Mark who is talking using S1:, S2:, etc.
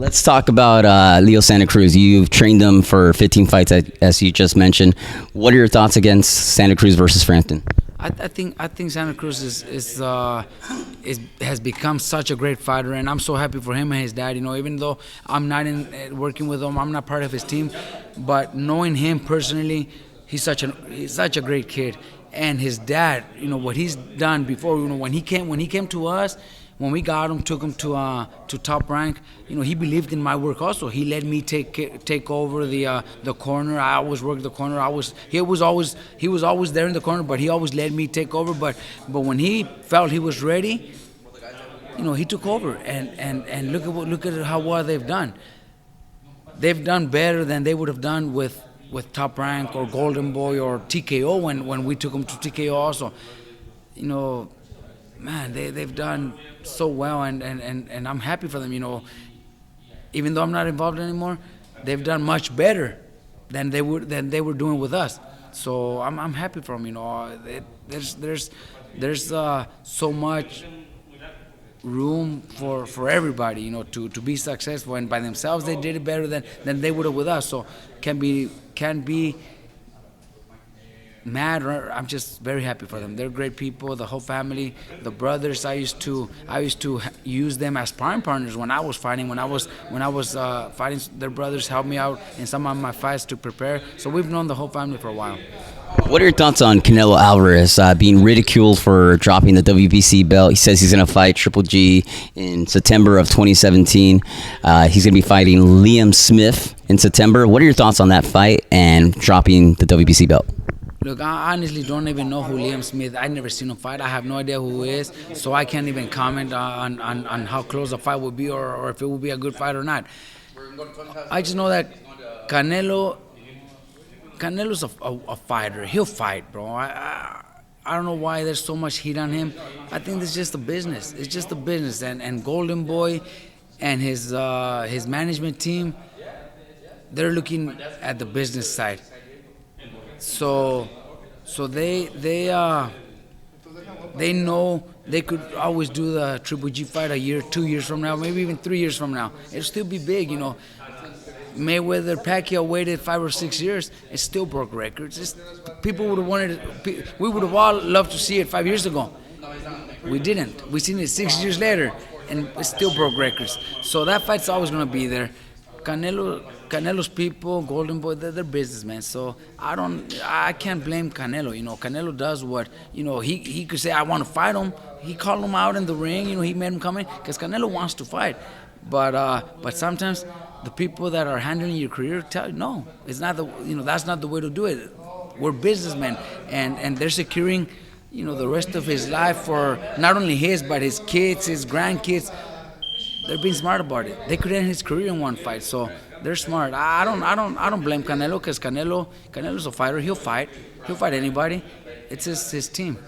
S1: Let's talk about Leo Santa Cruz. You've trained him for 15 fights, as you just mentioned. What are your thoughts against Santa Cruz versus Frampton?
S2: I think Santa Cruz has become such a great fighter, and I'm so happy for him and his dad. Even though I'm not working with him, I'm not part of his team, but knowing him personally, he's such a great kid. And his dad, what he's done before, when he came to us, when we got him, took him to Top Rank, he believed in my work also. He let me take over the corner. I always worked the corner. He was always there in the corner, but he always let me take over. But when he felt he was ready, he took over. And look at how well they've done. They've done better than they would have done with Top Rank or Golden Boy or TKO when we took them to TKO also. Man, they've done so well, and I'm happy for them. Even though I'm not involved anymore, they've done much better than they were doing with us. So I'm happy for them. There's so much room for everybody, to be successful, and by themselves they did it better than they would have with us. So can't be mad, or I'm just very happy for them. They're great people, the whole family, the brothers. I used to use them as sparring partners when I was fighting. When I was fighting, their brothers helped me out in some of my fights to prepare. So we've known the whole family for a while.
S1: What are your thoughts on Canelo Alvarez being ridiculed for dropping the WBC belt? He says he's going to fight Triple G in September of 2017. He's going to be fighting Liam Smith in September. What are your thoughts on that fight and dropping the WBC belt?
S2: Look, I honestly don't even know who Liam Smith. I've never seen him fight. I have no idea who he is, so I can't even comment on how close the fight will be or if it will be a good fight or not. I just know that Canelo's a fighter. He'll fight, bro. I don't know why there's so much heat on him. I think it's just a business. It's just a business. And Golden Boy and his management team, they're looking at the business side. So they know they could always do the Triple G fight a year, 2 years from now, maybe even 3 years from now. It'll still be big, Mayweather, Pacquiao waited 5 or 6 years. It still broke records. People would have wanted it. We would have all loved to see it 5 years ago. We didn't. We seen it 6 years later, and it still broke records. So that fight's always gonna be there. Canelo's people, Golden Boy, they're businessmen. So I can't blame Canelo. Canelo does what, he could say, I want to fight him. He called him out in the ring. He made him come in because Canelo wants to fight. But sometimes the people that are handling your career tell you, no, it's not that's not the way to do it. We're businessmen, and they're securing, the rest of his life for not only his but his kids, his grandkids. They're being smart about it. They could end his career in one fight, so they're smart. I don't blame Canelo because Canelo's a fighter. He'll fight. He'll fight anybody. It's his team.